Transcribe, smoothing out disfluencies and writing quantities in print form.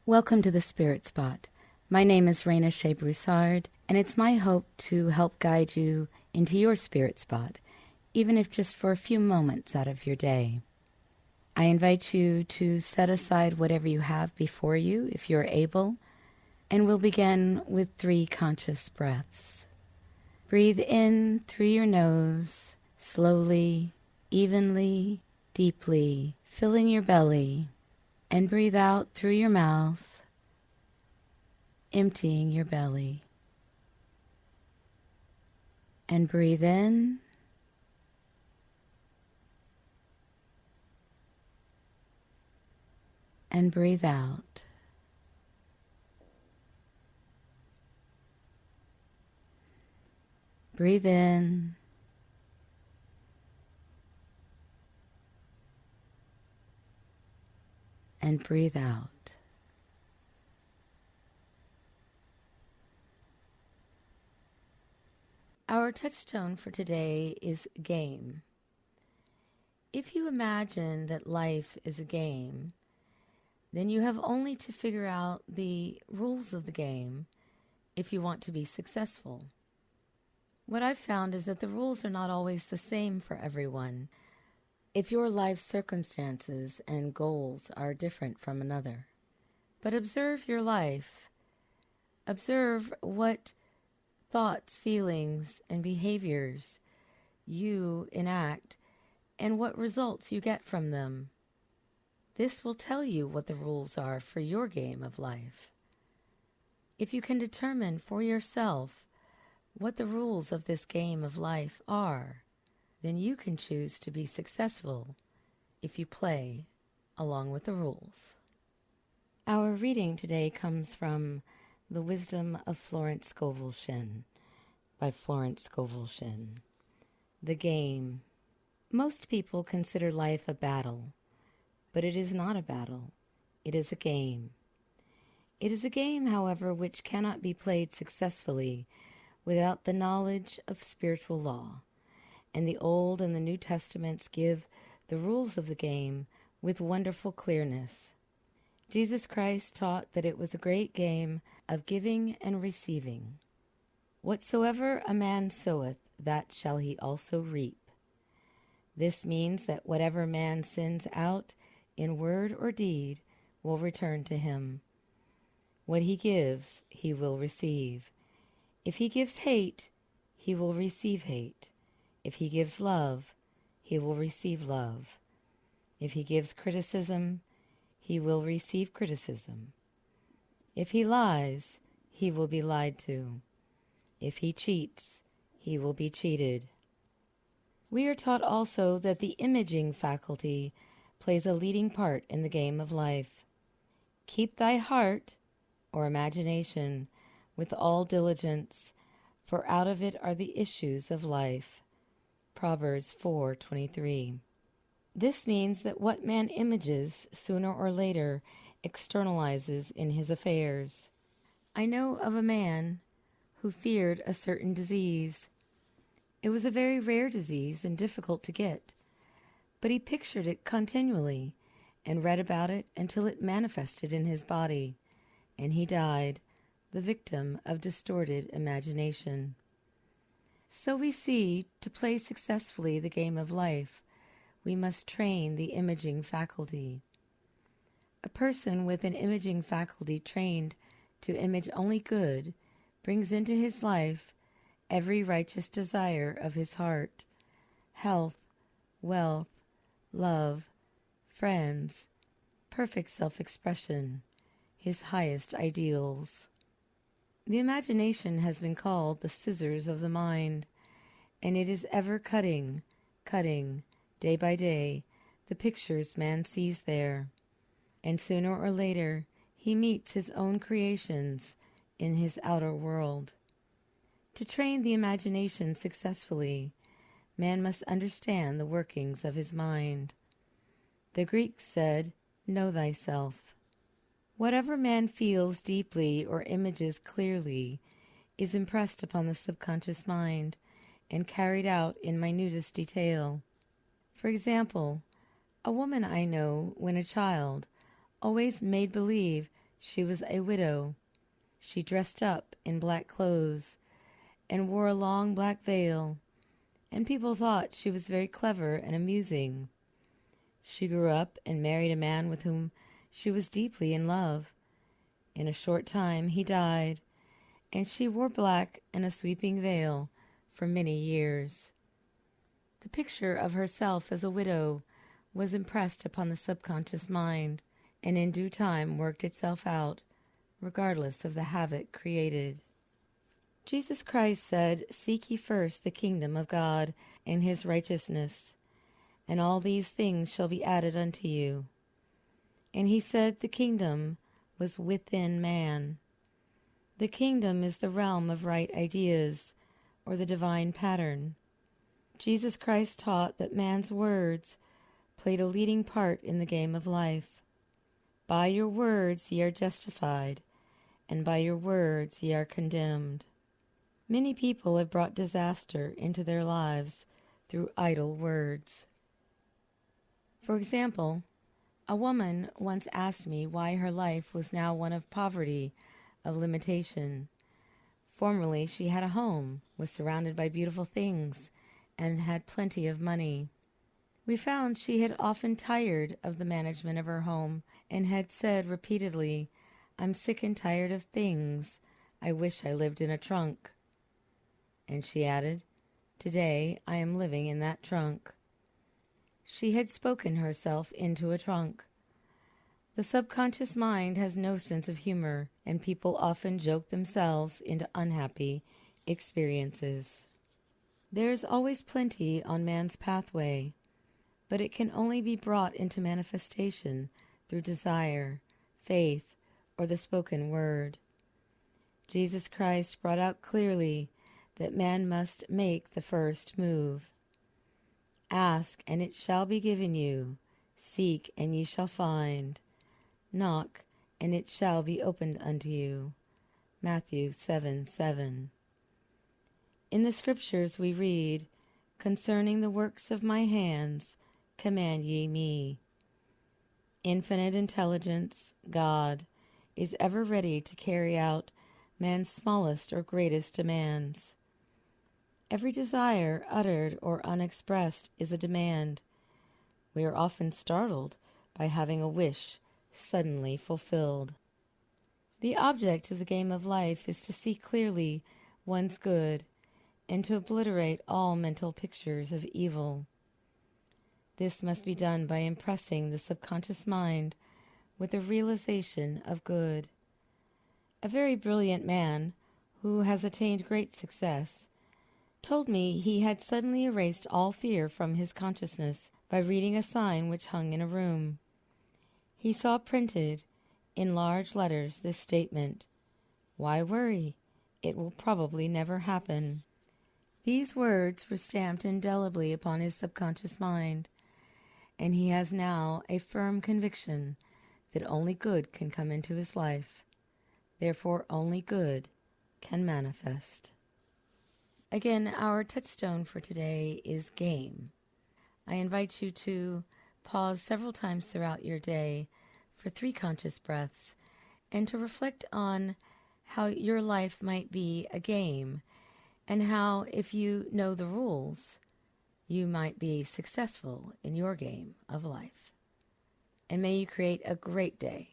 Welcome to the Spirit Spot. My name is Raina Shea Broussard, and it's my hope to help guide you into your spirit spot, even if just for a few moments out of your day. I invite you to set aside whatever you have before you, if you're able, and we'll begin with 3 conscious breaths. Breathe in through your nose, slowly, evenly, deeply, filling your belly, and breathe out through your mouth, emptying your belly. And breathe in, and breathe out. Breathe in, and breathe out. Our touchstone for today is game. If you imagine that life is a game, then you have only to figure out the rules of the game if you want to be successful. What I've found is that the rules are not always the same for everyone. If your life circumstances and goals are different from another. But observe your life. Observe what thoughts, feelings, and behaviors you enact and what results you get from them. This will tell you what the rules are for your game of life. If you can determine for yourself what the rules of this game of life are, then you can choose to be successful if you play along with the rules. Our reading today comes from The Wisdom of Florence Scovel Shinn by Florence Scovel Shinn. The game. Most people consider life a battle, but it is not a battle. It is a game. It is a game, however, which cannot be played successfully without the knowledge of spiritual law. And the Old and the New Testaments give the rules of the game with wonderful clearness. Jesus Christ taught that it was a great game of giving and receiving. Whatsoever a man soweth, that shall he also reap. This means that whatever man sends out in word or deed will return to him. What he gives, he will receive. If he gives hate, he will receive hate. If he gives love, he will receive love. If he gives criticism, he will receive criticism. If he lies, he will be lied to. If he cheats, he will be cheated. We are taught also that the imaging faculty plays a leading part in the game of life. Keep thy heart, or imagination, with all diligence, for out of it are the issues of life. Proverbs 4:23. This means that what man images sooner or later externalizes in his affairs. I know of a man who feared a certain disease. It was a very rare disease and difficult to get, but he pictured it continually and read about it until it manifested in his body, and he died, the victim of distorted imagination. So we see, to play successfully the game of life, we must train the imaging faculty. A person with an imaging faculty trained to image only good brings into his life every righteous desire of his heart, health, wealth, love, friends, perfect self-expression, his highest ideals. The imagination has been called the scissors of the mind, and it is ever cutting, day by day, the pictures man sees there. And sooner or later, he meets his own creations in his outer world. To train the imagination successfully, man must understand the workings of his mind. The Greeks said, "Know thyself." Whatever man feels deeply or images clearly is impressed upon the subconscious mind and carried out in minutest detail. For example, a woman I know, when a child, always made believe She was a widow. She dressed up in black clothes and wore a long black veil, and people thought she was very clever and amusing. She grew up and married a man with whom she was deeply in love. In a short time he died, and she wore black and a sweeping veil for many years. The picture of herself as a widow was impressed upon the subconscious mind, and in due time worked itself out, regardless of the havoc created. Jesus Christ said, "Seek ye first the kingdom of God and his righteousness, and all these things shall be added unto you." And he said the kingdom was within man. The kingdom is the realm of right ideas, or the divine pattern. Jesus Christ taught that man's words played a leading part in the game of life. By your words ye are justified, and by your words ye are condemned. Many people have brought disaster into their lives through idle words. For example, a woman once asked me why her life was now one of poverty, of limitation. Formerly she had a home, was surrounded by beautiful things, and had plenty of money. We found she had often tired of the management of her home and had said repeatedly, "I'm sick and tired of things. I wish I lived in a trunk." And she added, "Today I am living in that trunk." She had spoken herself into a trunk. The subconscious mind has no sense of humor, and people often joke themselves into unhappy experiences. There is always plenty on man's pathway, but it can only be brought into manifestation through desire, faith, or the spoken word. Jesus Christ brought out clearly that man must make the first move. Ask, and it shall be given you. Seek, and ye shall find. Knock, and it shall be opened unto you. Matthew 7:7. In the Scriptures we read, "Concerning the works of my hands, command ye me." Infinite intelligence, God, is ever ready to carry out man's smallest or greatest demands. Every desire, uttered or unexpressed, is a demand. We are often startled by having a wish suddenly fulfilled. The object of the game of life is to see clearly one's good and to obliterate all mental pictures of evil. This must be done by impressing the subconscious mind with the realization of good. A very brilliant man, who has attained great success, told me he had suddenly erased all fear from his consciousness by reading a sign which hung in a room. He saw printed in large letters this statement, "Why worry? It will probably never happen." These words were stamped indelibly upon his subconscious mind, and he has now a firm conviction that only good can come into his life. Therefore, only good can manifest. Again, our touchstone for today is game. I invite you to pause several times throughout your day for 3 conscious breaths and to reflect on how your life might be a game and how, if you know the rules, you might be successful in your game of life. And may you create a great day.